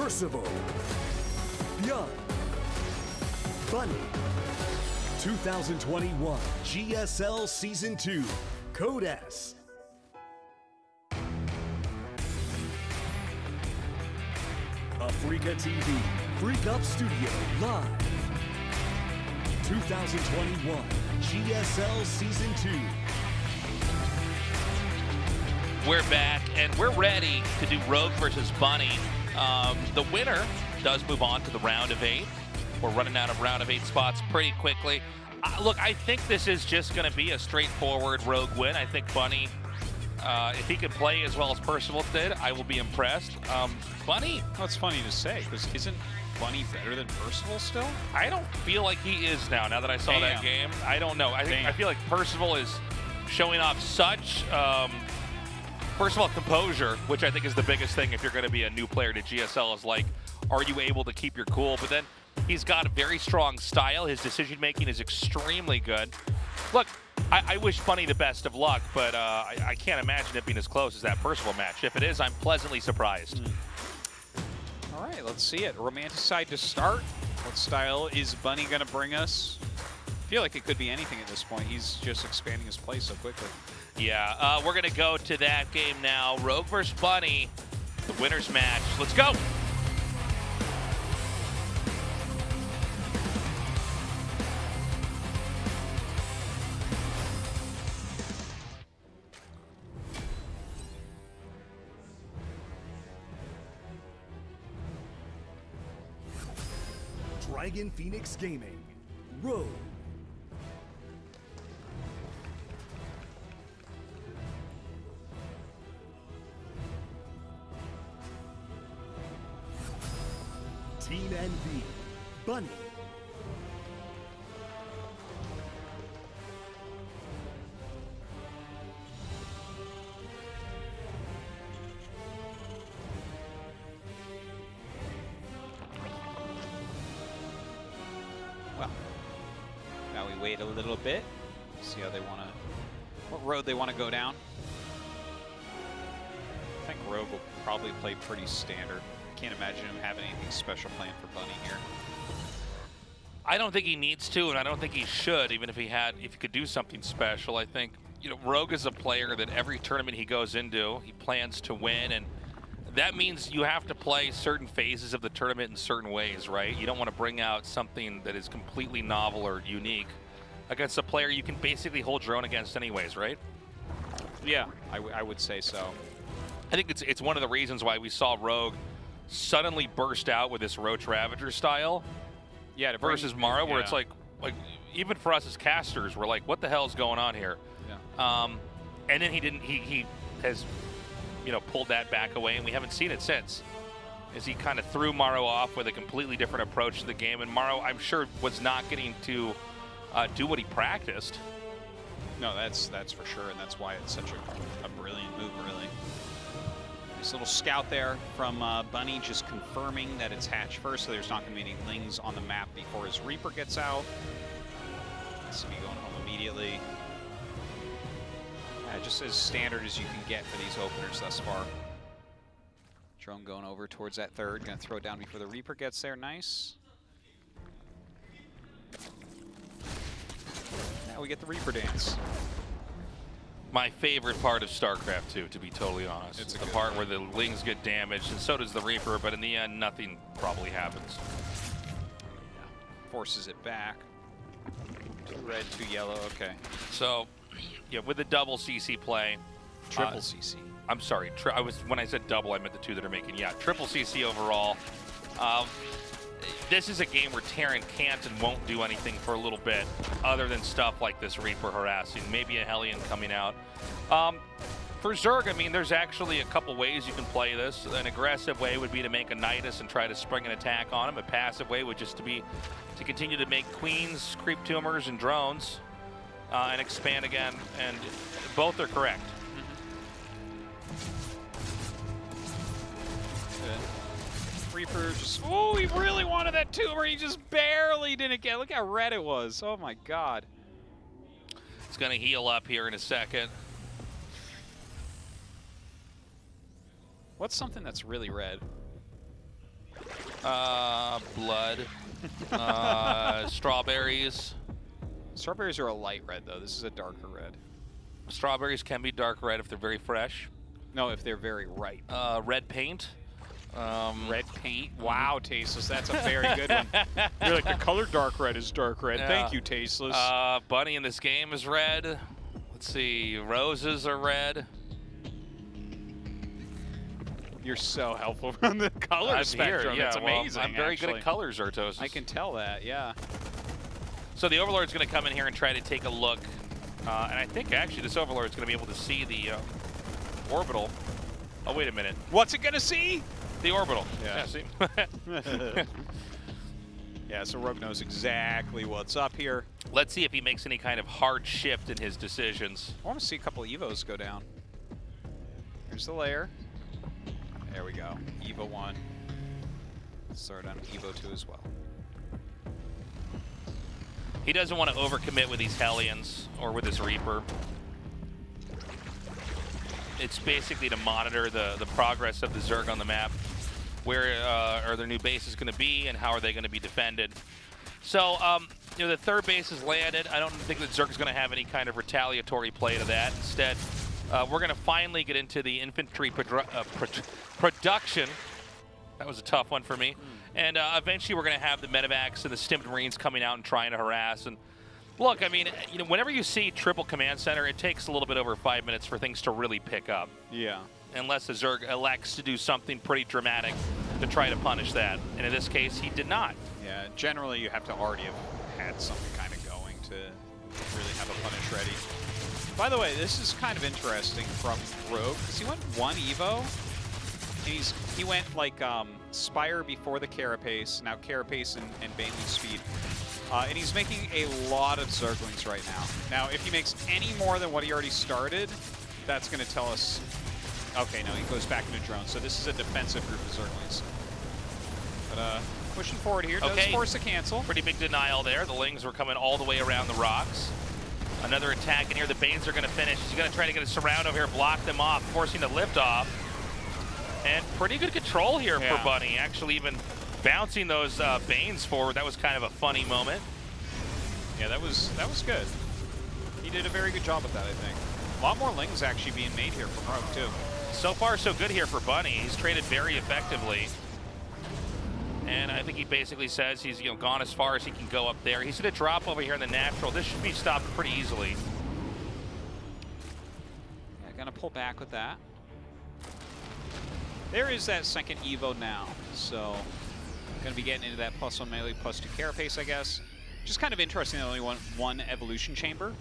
Percival, ByuN, Bunny. 2021 GSL Season 2, Code S. Africa TV, Freak Up Studio, live. 2021 GSL Season 2. We're back, and we're ready to do Rogue versus Bunny. The winner does move on to the round of 8. We're running out of round of 8 spots pretty quickly. Look, I think this is just going to be a straightforward Rogue win. I think Bunny, if he can play as well as Percival did, I will be impressed. Bunny? Well, it's funny to say, because isn't Bunny better than Percival still? I don't feel like he is now that I saw that game. I don't know. I feel like Percival is showing off such, first of all, composure, which I think is the biggest thing if you're going to be a new player to GSL, is like, are you able to keep your cool? But then he's got a very strong style. His decision-making is extremely good. Look, I wish Bunny the best of luck, but I can't imagine it being as close as that Percival match. If it is, I'm pleasantly surprised. All right, let's see it. Romanticide to start. What style is Bunny going to bring us? I feel like it could be anything at this point. He's just expanding his play so quickly. Yeah, we're going to go to that game now. Rogue versus Bunny, the winner's match. Let's go. Dragon Phoenix Gaming, Rogue. Team NV, Bunny. Well, now we wait a little bit, see how they want to, what road they want to go down. I think Rogue will probably play pretty standard. Can't imagine him having anything special planned for Bunny here. I don't think he needs to, and I don't think he should, even if he could do something special. I think, you know, Rogue is a player that every tournament he goes into, he plans to win, and that means you have to play certain phases of the tournament in certain ways, right? You don't want to bring out something that is completely novel or unique against a player you can basically hold your own against anyways, right? Yeah, I would say so. I think it's one of the reasons why we saw Rogue suddenly burst out with this Roach Ravager style, versus Mara, where it's like even for us as casters, we're like, what the hell is going on here? Yeah. And then he has, you know, pulled that back away, and we haven't seen it since. As he kind of threw Maro off with a completely different approach to the game, and Maro, I'm sure, was not getting to do what he practiced. No, that's for sure, and that's why it's such a brilliant move, really. Nice little scout there from Bunny, just confirming that it's hatch first, so there's not going to be any Lings on the map before his Reaper gets out. SCB going home immediately. Just as standard as you can get for these openers thus far. Drone going over towards that third, going to throw it down before the Reaper gets there. Nice. Now we get the Reaper dance. My favorite part of StarCraft 2, to be totally honest. It's the part where the Lings get damaged, and so does the Reaper, but in the end, nothing probably happens. Yeah. Forces it back. 2 red, 2 yellow, okay. So, yeah, with the double CC play. Triple CC. I'm sorry, when I said double, I meant the 2 that are making, triple CC overall. This is a game where Terran can't and won't do anything for a little bit, other than stuff like this Reaper harassing, maybe a Hellion coming out. For Zerg, I mean, there's actually a couple ways you can play this. An aggressive way would be to make a Nidus and try to spring an attack on him. A passive way would just be to continue to make Queens, Creep Tumors, and Drones, and expand again, and both are correct. Reaper just, oh, he really wanted that tumor. He just barely didn't get. Look how red it was. Oh my God. It's going to heal up here in a second. What's something that's really red? Blood. Strawberries. Strawberries are a light red, though. This is a darker red. Strawberries can be dark red if they're very fresh. No, if they're very ripe. Red paint. Red paint? Wow, Tasteless, that's a very good one. You're like, the color dark red is dark red. Yeah. Thank you, Tasteless. Bunny in this game is red. Let's see, roses are red. You're so helpful on the color spectrum. Yeah, it's amazing. I'm very good at colors, Ro.16. I can tell that, yeah. So the Overlord's going to come in here and try to take a look. And I think, actually, this Overlord's going to be able to see the orbital. Oh, wait a minute. What's it going to see? The orbital. Yeah. See? Yeah, so Rogue knows exactly what's up here. Let's see if he makes any kind of hard shift in his decisions. I want to see a couple Evos go down. Here's the layer. There we go. Evo 1. Let's start on Evo 2 as well. He doesn't want to overcommit with these Hellions or with his Reaper. It's basically to monitor the progress of the Zerg on the map. Where are their new bases going to be, and how are they going to be defended? So, you know, the third base is landed. I don't think that Zerg is going to have any kind of retaliatory play to that. Instead, we're going to finally get into the infantry production. That was a tough one for me. And eventually, we're going to have the medevacs and the stimmed Marines coming out and trying to harass. And look, I mean, you know, whenever you see triple command center, it takes a little bit over 5 minutes for things to really pick up. Yeah. Unless the Zerg elects to do something pretty dramatic to try to punish that. And in this case, he did not. Yeah, generally you have to already have had something kind of going to really have a punish ready. By the way, this is kind of interesting from Rogue, because he went 1 Evo, and he went like Spire before the Carapace, now Carapace and Baneling Speed. And he's making a lot of Zerglings right now. Now, if he makes any more than what he already started, that's going to tell us. Okay, no, he goes back into drone. So this is a defensive group of Zerglings. But pushing forward here, does force a cancel. Pretty big denial there. The Lings were coming all the way around the rocks. Another attack in here. The Banes are going to finish. He's going to try to get a surround over here, block them off, forcing the lift off. And pretty good control here for Bunny. Actually even bouncing those Banes forward. That was kind of a funny moment. Yeah, that was good. He did a very good job with that, I think. A lot more Lings actually being made here from Rogue, too. So far, so good here for Bunny. He's traded very effectively. And I think he basically says he's gone as far as he can go up there. He's going to drop over here in the natural. This should be stopped pretty easily. Yeah, going to pull back with that. There is that second Evo now. So, going to be getting into that +1 melee, +2 carapace, I guess. Just kind of interesting that only one evolution chamber.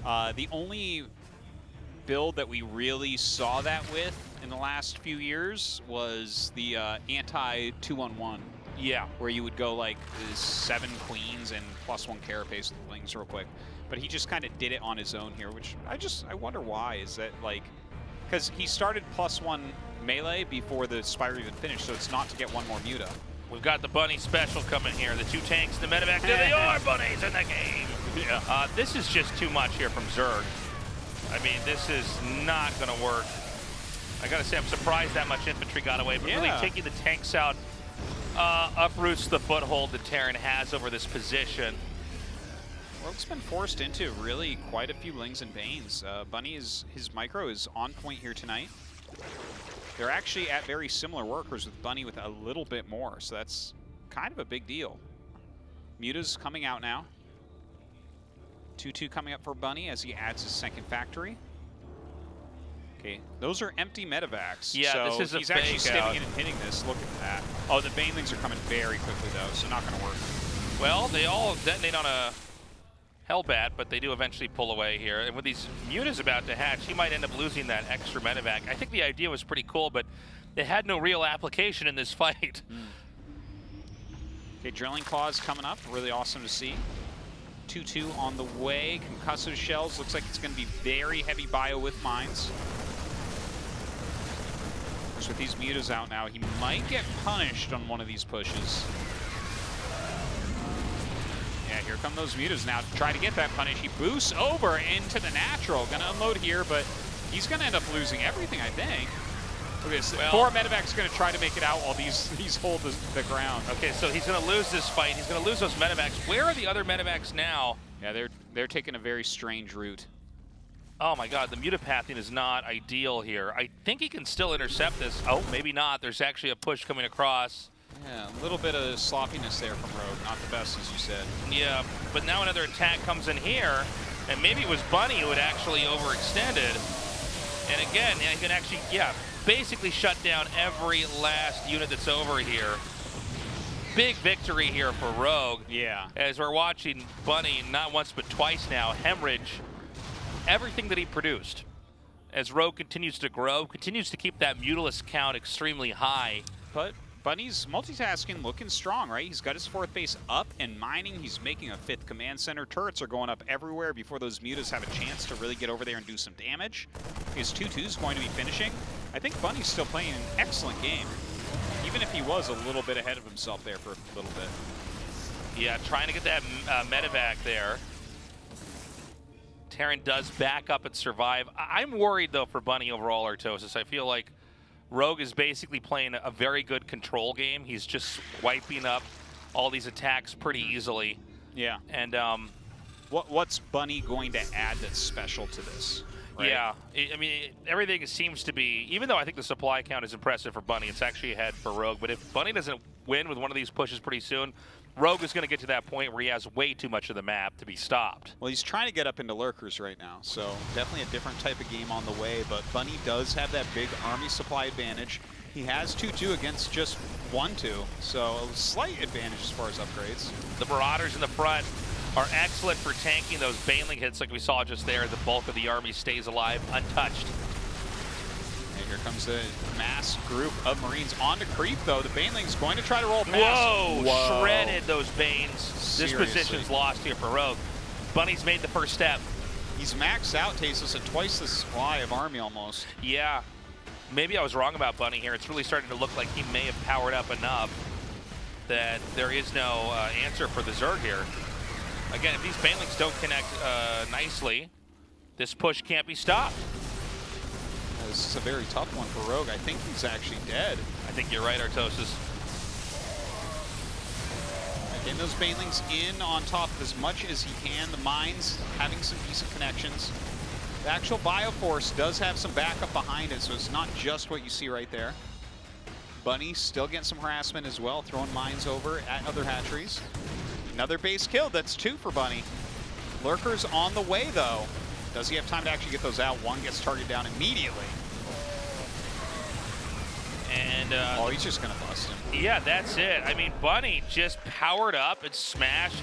The only build that we really saw that with in the last few years was the anti-2-on-1. Yeah. Where you would go like 7 queens and +1 carapace with Lings real quick. But he just kind of did it on his own here, which I wonder why. Is that like, because he started +1 melee before the Spire even finished, so it's not to get 1 more Muta. We've got the Bunny special coming here. The 2 tanks, the medevac, there they are, Bunnies in the game. Yeah. This is just too much here from Zerg. I mean, this is not going to work. I got to say, I'm surprised that much infantry got away, but really taking the tanks out uproots the foothold that Terran has over this position. Rogue's been forced into really quite a few Lings and Banes. Bunny, his micro is on point here tonight. They're actually at very similar workers with Bunny with a little bit more, so that's kind of a big deal. Muta's coming out now. 2-2 coming up for Bunny as he adds his second factory. Okay, those are empty medevacs. Yeah, so this is he's actually stimming in and hitting this. Look at that. Oh, the Banelings are coming very quickly though, so not going to work. Well, they all detonate on a Hellbat, but they do eventually pull away here. And with these Mutas about to hatch, he might end up losing that extra medevac. I think the idea was pretty cool, but it had no real application in this fight. Okay, Drilling Claws coming up. Really awesome to see. 2-2 on the way. Concussive Shells. Looks like it's going to be very heavy bio with mines. Of course, with these Mutas out now, he might get punished on one of these pushes. Yeah, here come those Mutas now to try to get that punish. He boosts over into the natural. Going to unload here, but he's going to end up losing everything, I think. Okay, so poor Medevac's going to try to make it out while these hold the ground. Okay, so he's going to lose this fight. He's going to lose those Medevacs. Where are the other Medevacs now? Yeah, they're taking a very strange route. Oh my God, the mutapathing is not ideal here. I think he can still intercept this. Oh, maybe not. There's actually a push coming across. Yeah, a little bit of sloppiness there from Rogue. Not the best, as you said. Yeah, but now another attack comes in here, and maybe it was Bunny who had actually overextended. And again, he can actually, basically shut down every last unit that's over here. Big victory here for Rogue. Yeah. As we're watching Bunny not once but twice now hemorrhage everything that he produced. As Rogue continues to grow, continues to keep that Mutalisk count extremely high. But Bunny's multitasking looking strong, right? He's got his 4th base up and mining. He's making a 5th command center. Turrets are going up everywhere before those mutas have a chance to really get over there and do some damage. His 2-2's going to be finishing. I think Bunny's still playing an excellent game, even if he was a little bit ahead of himself there for a little bit. Yeah, trying to get that medevac there. Terran does back up and survive. I'm worried, though, for Bunny overall, Artosis. I feel like Rogue is basically playing a very good control game. He's just wiping up all these attacks pretty easily. Yeah. And what's Bunny going to add that's special to this? Right? Yeah, I mean, everything seems to be, even though I think the supply count is impressive for Bunny, it's actually ahead for Rogue. But if Bunny doesn't win with one of these pushes pretty soon, Rogue is going to get to that point where he has way too much of the map to be stopped. Well, he's trying to get up into lurkers right now, so definitely a different type of game on the way, but Bunny does have that big army supply advantage. He has 2-2 against just 1-2, so a slight advantage as far as upgrades. The Marauders in the front are excellent for tanking those Baneling hits like we saw just there. The bulk of the army stays alive, untouched. And here comes the mass group of Marines on to creep, though. The Baneling's going to try to roll past. Whoa, shredded those Banes. Seriously. This position's lost here for Rogue. Bunny's made the first step. He's maxed out, Tasos, at twice the supply of army almost. Yeah, maybe I was wrong about Bunny here. It's really starting to look like he may have powered up enough that there is no answer for the Zerg here. Again, if these Banelings don't connect nicely, this push can't be stopped. This is a very tough one for Rogue. I think he's actually dead. I think you're right, Artosis. Getting those Banelings in on top of as much as he can. The mines having some decent connections. The actual Bioforce does have some backup behind it, so it's not just what you see right there. Bunny still getting some harassment as well, throwing mines over at other hatcheries. Another base kill, that's 2 for Bunny. Lurkers on the way, though. Does he have time to actually get those out? One gets targeted down immediately. And oh, he's just gonna bust him. Yeah, that's it. I mean, Bunny just powered up and smashed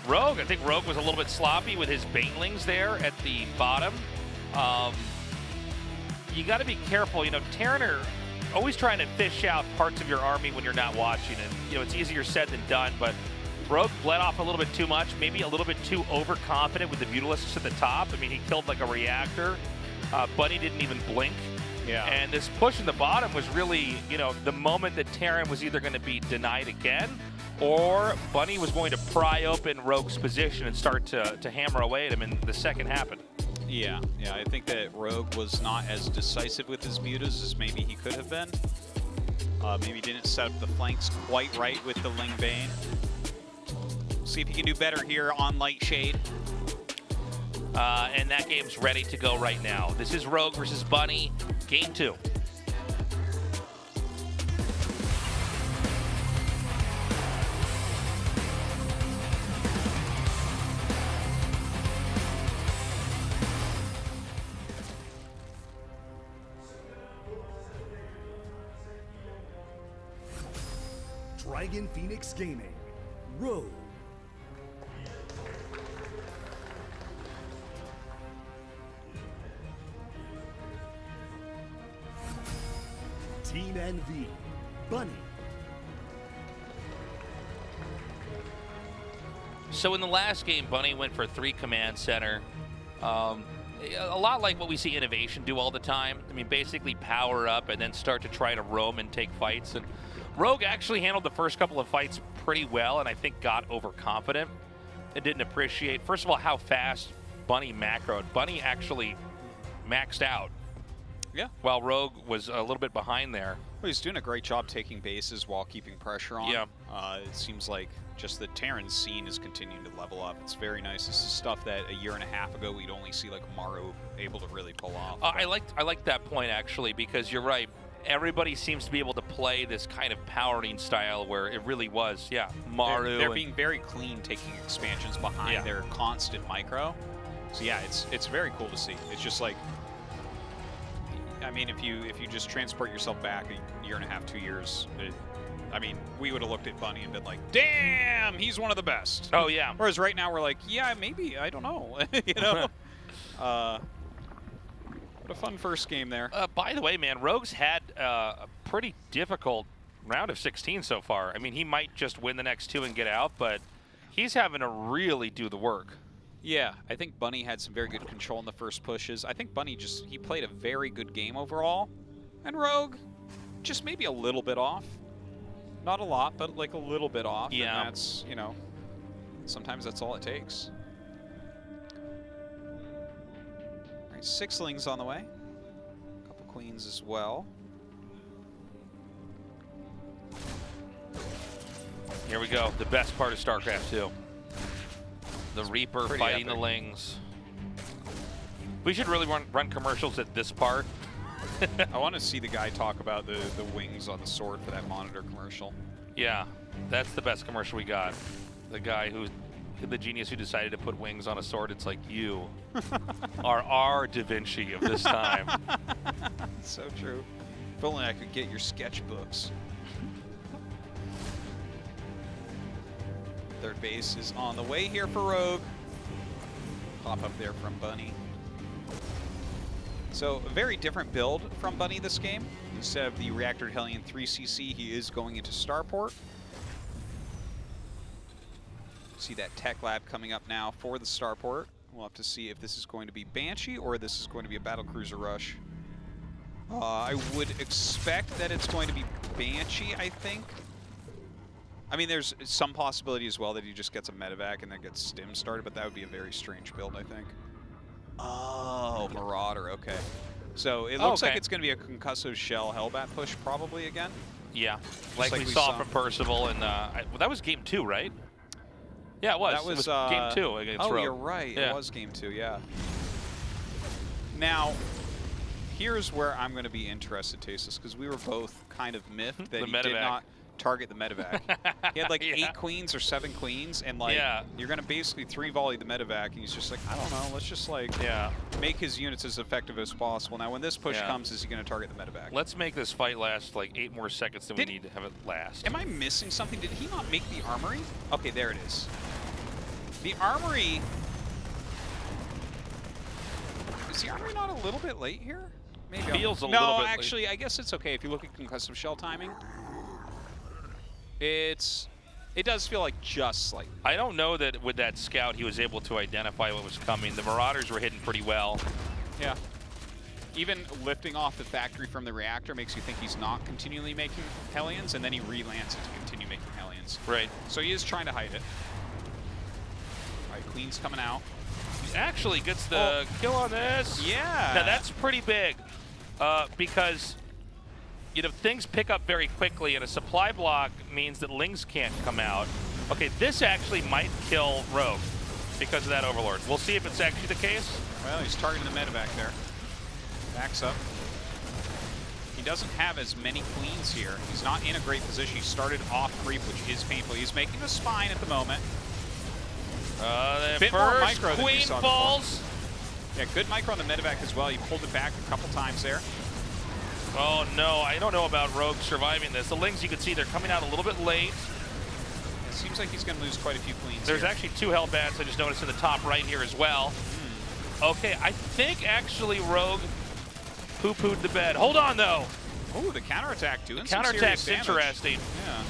Rogue. I think Rogue was a little bit sloppy with his Banelings there at the bottom. You got to be careful. You know, Terran are always trying to fish out parts of your army when you're not watching, and you know it's easier said than done. But Rogue bled off a little bit too much, maybe a little bit too overconfident with the Mutalisks at the top. I mean, he killed like a reactor. Bunny didn't even blink. Yeah. And this push in the bottom was really, you know, the moment that Terran was either going to be denied again or Bunny was going to pry open Rogue's position and start to hammer away at him, and the second happened. Yeah, I think that Rogue was not as decisive with his mutas as maybe he could have been. Maybe didn't set up the flanks quite right with the Ling Bane. See if he can do better here on Light Shade. And that game's ready to go right now. This is Rogue versus Bunny, game 2. Dragon Phoenix Gaming, Rogue. Team NV, Bunny. So in the last game, Bunny went for 3 command center. A lot like what we see Innovation do all the time. I mean, basically power up and then start to try to roam and take fights. And Rogue actually handled the first couple of fights pretty well, and I think got overconfident and didn't appreciate, first of all, how fast Bunny macroed. Bunny actually maxed out. Yeah. While Rogue was a little bit behind there. Well, he's doing a great job taking bases while keeping pressure on. Yeah. It seems like just the Terran scene is continuing to level up. It's very nice. This is stuff that a year and a half ago we'd only see like Maru able to really pull off. I like that point actually, because you're right. Everybody seems to be able to play this kind of powering style where it really was, yeah, Maru. They're being very clean, taking expansions behind their constant micro. So yeah, it's very cool to see. It's just like, I mean, if you just transport yourself back a year and a half, 2 years, I mean, we would have looked at Bunny and been like, damn, he's one of the best. Oh, yeah. Whereas right now we're like, yeah, maybe, I don't know. You know? What a fun first game there. By the way, man, Rogue's had a pretty difficult round of 16 so far. I mean, he might just win the next 2 and get out, but he's having to really do the work. Yeah, I think Bunny had some very good control in the first pushes. I think Bunny he played a very good game overall. And Rogue, just maybe a little bit off. Not a lot, but like a little bit off. Yeah. And that's, you know, sometimes that's all it takes. All right, 6-lings on the way. A couple queens as well. Here we go, the best part of StarCraft 2. The Reaper fighting the Lings. We should really run commercials at this part. I want to see the guy talk about the wings on the sword for that monitor commercial. Yeah, that's the best commercial we got. The guy the genius who decided to put wings on a sword. It's like, you are our Da Vinci of this time. So true. If only I could get your sketchbooks. Third base is on the way here for Rogue. Pop up there from Bunny. So a very different build from Bunny this game. Instead of the Reactor Hellion 3cc, he is going into Starport. See that tech lab coming up now for the Starport. We'll have to see if this is going to be Banshee or this is going to be a Battlecruiser rush. I would expect that it's going to be Banshee, I think. I mean, there's some possibility as well that he just gets a medevac and then gets stim started, but that would be a very strange build, I think. Oh, Marauder, okay. So it looks like it's going to be a concussive shell Hellbat push probably again. Yeah, like we saw from Percival, and well, that was game 2, right? Yeah, it was. That was, game 2 against Rogue. You're right. Yeah. It was game 2, yeah. Now, here's where I'm going to be interested, Tasteless, because we were both kind of miffed that he did not target the medevac. He had like 8 queens or 7 queens, and like you're gonna basically 3-volley the medevac, and he's just like, I don't know, let's just like make his units as effective as possible. Now when this push comes, is he gonna target the medevac? Let's make this fight last like 8 more seconds than we need to have it last. Am I missing something? Did he not make the armory? Okay, there it is. The armory. Is the armory not a little bit late here? Maybe. Feels a little bit late. No, actually, I guess it's okay if you look at concussive shell timing. It does feel like just slightly. I don't know that with that scout he was able to identify what was coming. The Marauders were hidden pretty well. Yeah. Even lifting off the factory from the reactor makes you think he's not continually making Hellions, and then he re-lands it to continue making Hellions. Right. So he is trying to hide it. All right, Queen's coming out. He actually gets the kill on this. Yeah. Now that's pretty big because you know, things pick up very quickly, and a supply block means that Lings can't come out. Okay, this actually might kill Rogue because of that Overlord. We'll see if it's actually the case. Well, he's targeting the medevac there. Backs up. He doesn't have as many queens here. He's not in a great position. He started off creep, which is painful. He's making a spine at the moment. The first queen falls. Yeah, good micro on the medevac as well. He pulled it back a couple times there. Oh no, I don't know about Rogue surviving this. The Lings, you can see they're coming out a little bit late. It seems like he's going to lose quite a few queens. There's actually 2 Hellbats I just noticed in the top right here as well. Okay, I think actually Rogue poo-pooed the bed. Hold on though. Oh, the counterattack doing some counterattack's interesting. Yeah.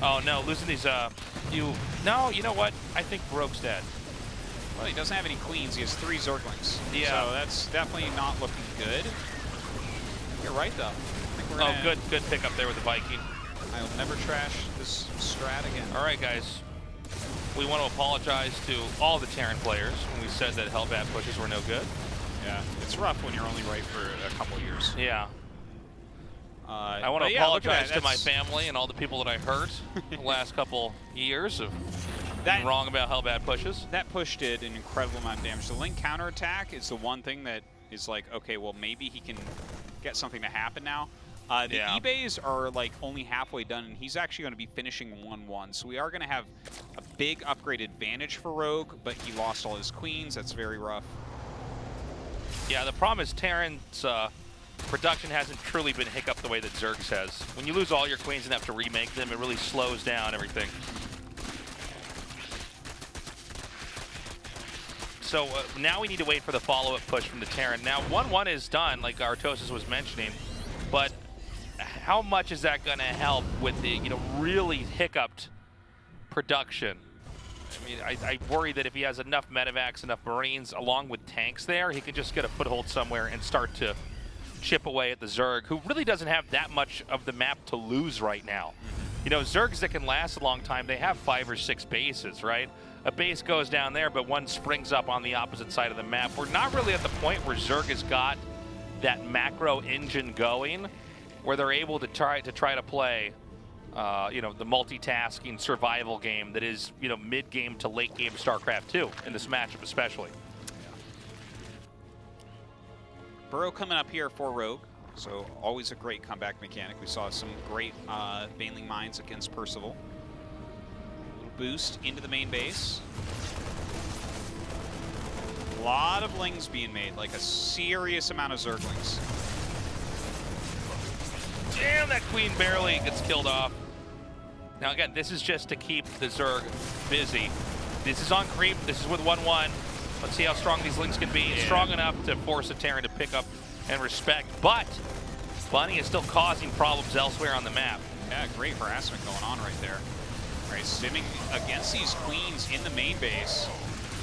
Oh no, losing these No, you know what? I think Rogue's dead. Well, he doesn't have any queens. He has 3 Zerglings. Yeah. So that's definitely not looking good. You're right, though. I think we're good pickup there with the Viking. I'll never trash this strat again. All right, guys. We want to apologize to all the Terran players when we said that Hellbat pushes were no good. Yeah, it's rough when you're only right for a couple years. Yeah. I want to apologize to my family and all the people that I hurt the last couple years of being wrong about how bad pushes. That push did an incredible amount of damage. The Link counterattack is the one thing that is like, okay, well, maybe he can get something to happen now. The eBays are like only halfway done, and he's actually going to be finishing 1-1. So we are going to have a big upgrade advantage for Rogue, but he lost all his queens. That's very rough. Yeah, the problem is Terran's production hasn't truly been hiccuped the way that Zerg's has. When you lose all your queens and have to remake them, it really slows down everything. So now we need to wait for the follow-up push from the Terran. Now 1-1 is done, like Artosis was mentioning, but how much is that going to help with the really hiccuped production? I mean, I worry that if he has enough medevacs, enough Marines, along with tanks there, he could just get a foothold somewhere and start to chip away at the Zerg, who really doesn't have that much of the map to lose right now. Zergs that can last a long time, they have 5 or 6 bases, right? A base goes down there, but one springs up on the opposite side of the map. We're not really at the point where Zerg has got that macro engine going, where they're able to try to play the multitasking survival game that is, mid-game to late-game StarCraft 2 in this matchup especially. Burrow coming up here for Rogue, so always a great comeback mechanic. We saw some great Baneling Mines against Percival. Little boost into the main base. A lot of Lings being made, like a serious amount of Zerglings. Damn, that queen barely gets killed off. Now again, this is just to keep the Zerg busy. This is on creep, this is with 1-1. Let's see how strong these Lings can be. Yeah. Strong enough to force a Terran to pick up and respect, but Bunny is still causing problems elsewhere on the map. Yeah, great harassment going on right there. All right, simming against these queens in the main base.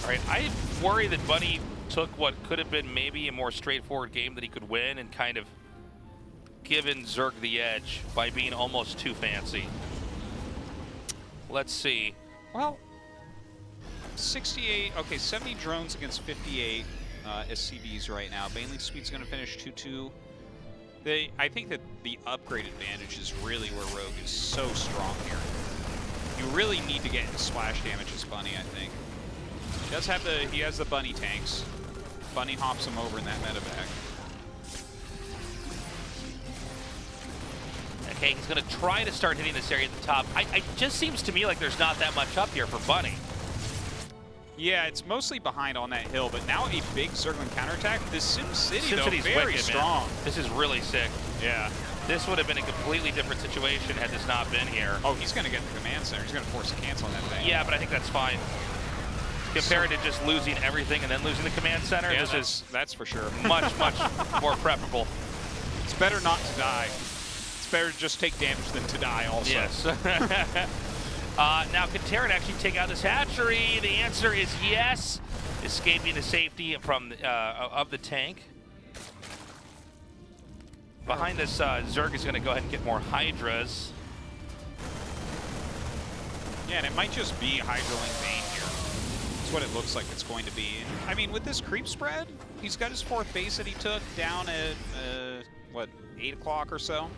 All right, I worry that Bunny took what could have been maybe a more straightforward game that he could win and kind of given Zerg the edge by being almost too fancy. Let's see. Well, 68, okay, 70 drones against 58 SCVs right now. Baneling speed's going to finish 2-2. I think that the upgrade advantage is really where Rogue is so strong here. You really need to get into splash damage as Bunny, I think. He has the Bunny tanks. Bunny hops him over in that medevac. Okay, he's going to try to start hitting this area at the top. It just seems to me like there's not that much up here for Bunny. Yeah, it's mostly behind on that hill, but now a big Zergling counterattack. This Sim City, though, very wicked, strong. Man. This is really sick. Yeah. This would have been a completely different situation had this not been here. Oh, he's going to get the command center. He's going to force a cancel on that thing. Yeah, but I think that's fine. Compared to just losing everything and then losing the command center, yeah, that's for sure. much more preferable. It's better not to die. It's better to just take damage than to die also. Yes. Now, can Terran actually take out this hatchery? The answer is yes. Escaping to safety from of the tank. Behind this, Zerg is going to go ahead and get more Hydras. Yeah, and it might just be Hydraling Bane here. That's what it looks like it's going to be. I mean, with this creep spread, he's got his 4th base that he took down at, what, 8 o'clock or so?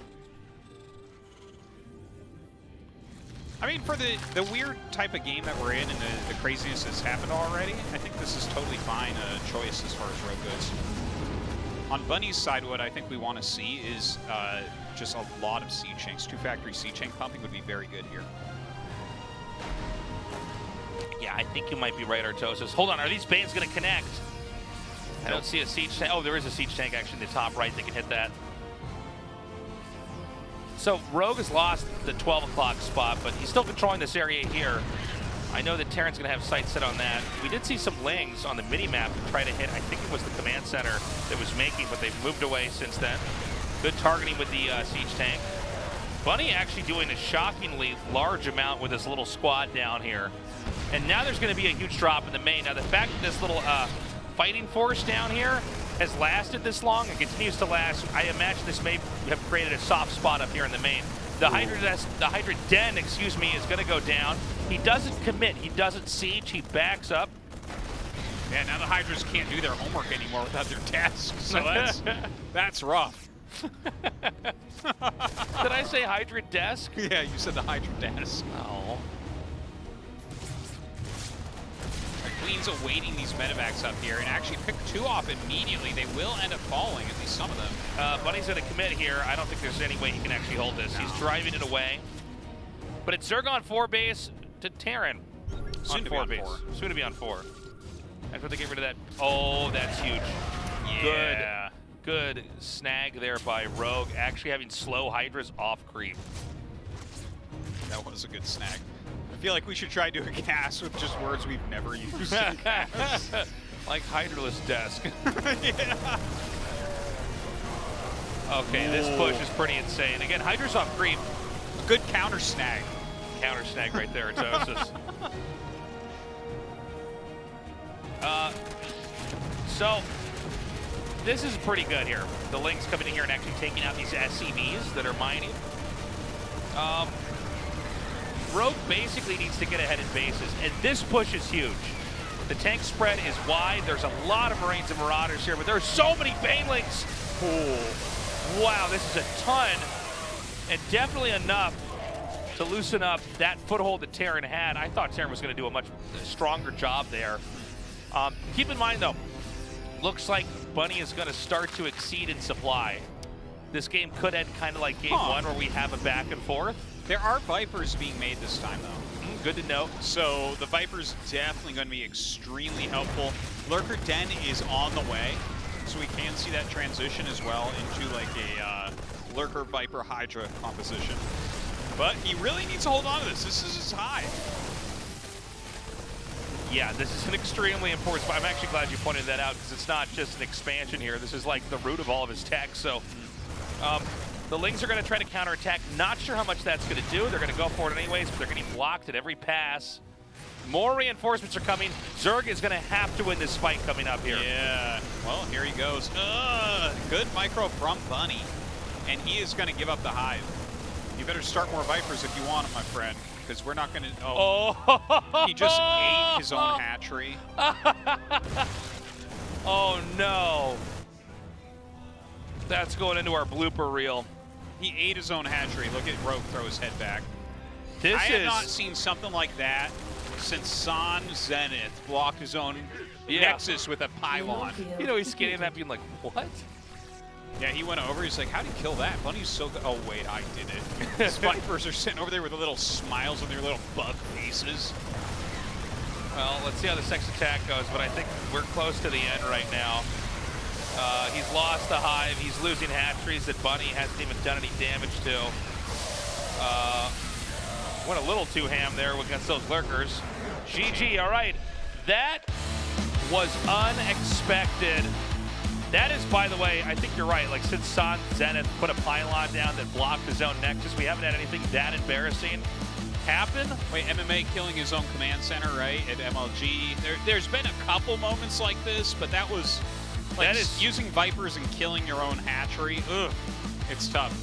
I mean, for the weird type of game that we're in and the craziness that's happened already, I think this is totally fine choice as far as Rogue goes. On Bunny's side, what I think we want to see is just a lot of siege tanks. 2 factory siege tank pumping would be very good here. Yeah, I think you might be right, Artosis. Hold on, are these Banes going to connect? I don't see a siege tank. Oh, there is a siege tank actually in the top right. They can hit that. So Rogue has lost the 12 o'clock spot, but he's still controlling this area here. I know that Terran's going to have sights set on that. We did see some Lings on the mini-map try to hit, I think it was the command center that was making, but they've moved away since then. Good targeting with the siege tank. Bunny actually doing a shockingly large amount with this little squad down here. And now there's going to be a huge drop in the main. Now the fact that this little fighting force down here has lasted this long and continues to last, I imagine this may have created a soft spot up here in the main. The Hydra Den, excuse me, is going to go down. He doesn't commit. He doesn't siege. He backs up. Yeah, now the Hydras can't do their homework anymore without their tasks, so that's rough. Did I say Hydra desk? Yeah, you said the Hydra desk. Oh. Queen's awaiting these medevacs up here and actually pick 2 off immediately. They will end up falling, at least some of them. Bunny's going to commit here. I don't think there's any way he can actually hold this. No. He's driving it away. But it's Zerg on 4 base to Terran on 4 base. Soon to be on 4. After they get rid of that. Oh, that's huge. Yeah. Good snag there by Rogue. Actually having slow Hydras off creep. That was a good snag. I feel like we should try doing a cast with just words we've never used. Like Hydraless desk. Yeah. Okay, this push is pretty insane. Again, Hydra's off creep. A good counter snag. Counter snag right there, Atosis. So, this is pretty good here. The Lynx coming in here and actually taking out these SCVs that are mining. Rogue basically needs to get ahead in bases, and this push is huge. The tank spread is wide. There's a lot of Marines and Marauders here, but there are so many Banelings. Oh, wow, this is a ton, and definitely enough to loosen up that foothold that Terran had. I thought Terran was going to do a much stronger job there. Keep in mind, though, looks like Bunny is going to start to exceed in supply. This game could end kind of like game 1, where we have a back and forth. There are Vipers being made this time, though. Good to know. So the Viper's definitely going to be extremely helpful. Lurker Den is on the way, so we can see that transition as well into like a Lurker Viper Hydra composition. But he really needs to hold on to this. This is his high. Yeah, this is an extremely important spot. I'm actually glad you pointed that out, because it's not just an expansion here. This is like the root of all of his tech. So the Lings are going to try to counterattack. Not sure how much that's going to do. They're going to go for it anyways, but they're going to be blocked at every pass. More reinforcements are coming. Zerg is going to have to win this fight coming up here. Yeah, well, here he goes. Good micro from Bunny, and he is going to give up the hive. You better start more Vipers if you want it, my friend, because we're not going to... Oh, he just ate his own hatchery. Oh, no. That's going into our blooper reel. He ate his own hatchery. Look at Rogue throw his head back. I have not seen something like that since San Zenith blocked his own Nexus with a pylon. You know, he's scanning that being like, what? Yeah, he went over. He's like, how did he kill that? Bunny's so good. Oh, wait, I did it. These Vipers are sitting over there with the little smiles on their little bug faces. Well, let's see how the next attack goes, but I think we're close to the end right now. He's lost the hive. He's losing hatcheries that Bunny hasn't even done any damage to. Went a little too ham there against those lurkers. GG, all right. That was unexpected. That is, by the way, I think you're right. Like, since San Zenith put a pylon down that blocked his own Nexus, we haven't had anything that embarrassing happen. Wait, MMA killing his own command center, right, at MLG. There's been a couple moments like this, but that was... Like, that is using Vipers and killing your own hatchery. Ugh, it's tough.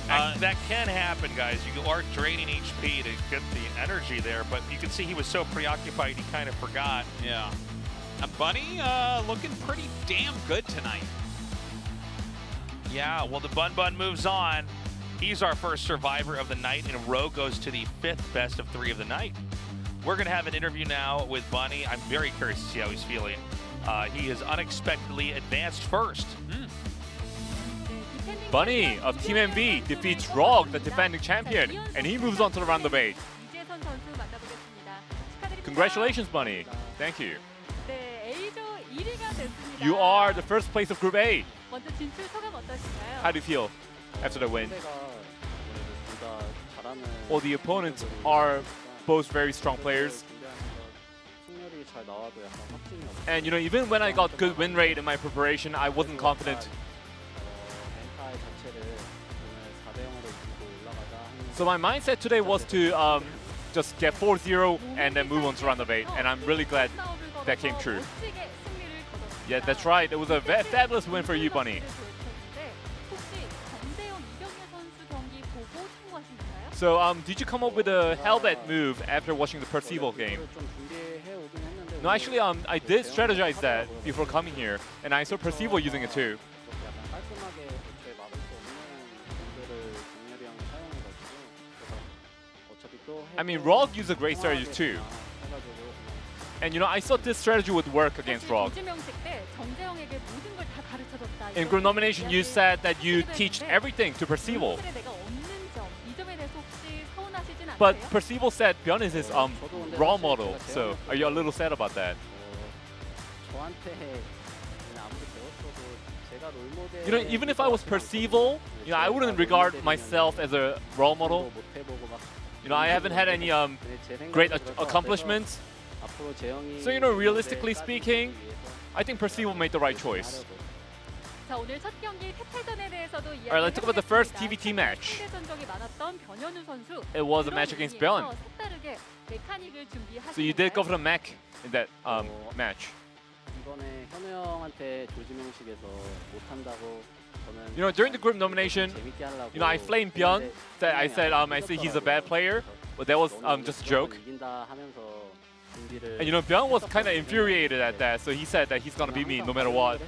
That can happen, guys. You are draining HP to get the energy there, but you can see he was so preoccupied he kind of forgot. Yeah. Bunny looking pretty damn good tonight. Yeah, well, the Bun moves on. He's our first survivor of the night, and Rogue goes to the 5th best of 3 of the night. We're going to have an interview now with Bunny. I'm very curious to see how he's feeling. He has unexpectedly advanced first. Bunny of Team MB defeats Rogue, the defending champion, and he moves on to the round of 8. Congratulations, Bunny. Thank you. You are the first place of Group A. How do you feel after the win? Well, the opponents are both very strong players. And, you know, even when I got good win rate in my preparation, I wasn't confident. So my mindset today was to just get 4-0 and then move on to round of 8. And I'm really glad that came true. Yeah, that's right. It was a fabulous win for you, Bunny. So, did you come up with a helmet move after watching the Percival game? No, actually, I did strategize that before coming here, and I saw Percival using it too. I mean, Rogue used a great strategy too. And you know, I thought this strategy would work against Rogue. In group nomination, you said that you teach everything to Percival. But Percival said ByuN is his role model, so are you a little sad about that? You know, even if I was Percival, you know, I wouldn't regard myself as a role model. You know, I haven't had any great accomplishments. So, you know, realistically speaking, I think Percival made the right choice. Alright, let's talk about the first TVT match. It was a match against ByuN. So you did go for the mech in that match. You know, during the group nomination, you know, I flamed ByuN. I said he's a bad player, but that was just a joke. And you know, ByuN was kind of infuriated at that, so he said that he's gonna beat me no matter what.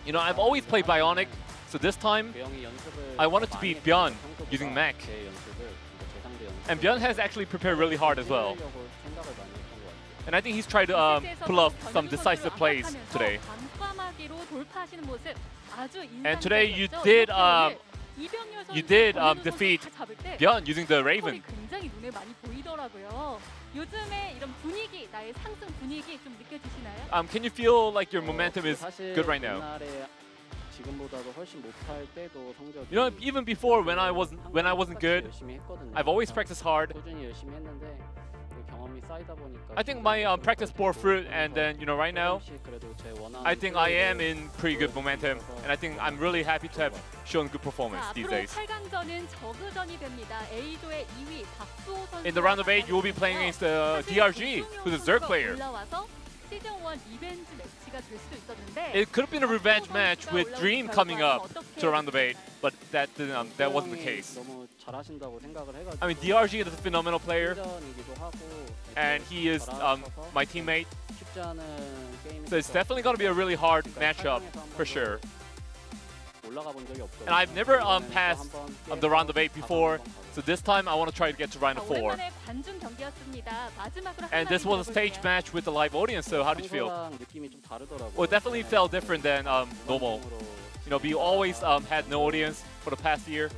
You know, I've always played Bionic, so this time I wanted to beat ByuN using mech. And ByuN has actually prepared really hard as well. And I think he's tried to pull off some decisive plays today. And today you did defeat ByuN using the Raven. Can you feel like your momentum is good right now? You know, even before when I wasn't good, I've always practiced hard. I think my practice bore fruit, and then, you know, right now, I think I am in pretty good momentum, and I think I'm really happy to have shown good performance these days. In the round of 8, you will be playing against DRG, who's a Zerg player. It could have been a revenge match with Dream coming up to round of 8, but that wasn't the case. I mean, DRG is a phenomenal player, and he is my teammate. So it's definitely going to be a really hard matchup for sure. And I've never passed the round of 8 before, so this time I want to try to get to round of 4. And this was a stage match with the live audience, so how did you feel? Well, it definitely felt different than normal. You know, we always had no audience for the past year.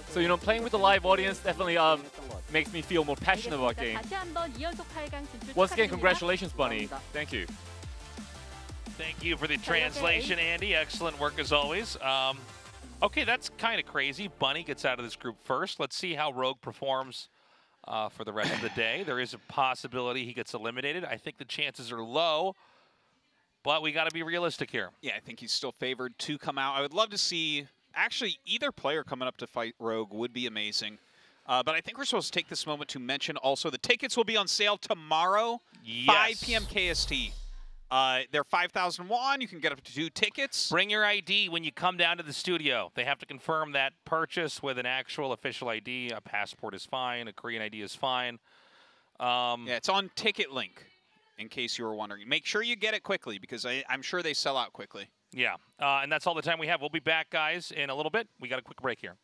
So, you know, playing with the live audience definitely makes me feel more passionate about the game. Once again, congratulations, Bunny. Thank you. Thank you for the translation, Andy. Excellent work as always. Okay, that's kind of crazy. Bunny gets out of this group first. Let's see how Rogue performs for the rest of the day. There is a possibility he gets eliminated. I think the chances are low, but we got to be realistic here. Yeah, I think he's still favored to come out. I would love to see, actually, either player coming up to fight Rogue would be amazing. But I think we're supposed to take this moment to mention also the tickets will be on sale tomorrow, yes. 5 p.m. KST. They're 5,000 won. You can get up to 2 tickets. Bring your ID when you come down to the studio. They have to confirm that purchase with an actual official ID. A passport is fine. A Korean ID is fine. Yeah, it's on Ticket Link, in case you were wondering. Make sure you get it quickly, because I'm sure they sell out quickly. Yeah, and that's all the time we have. We'll be back, guys, in a little bit. We got a quick break here.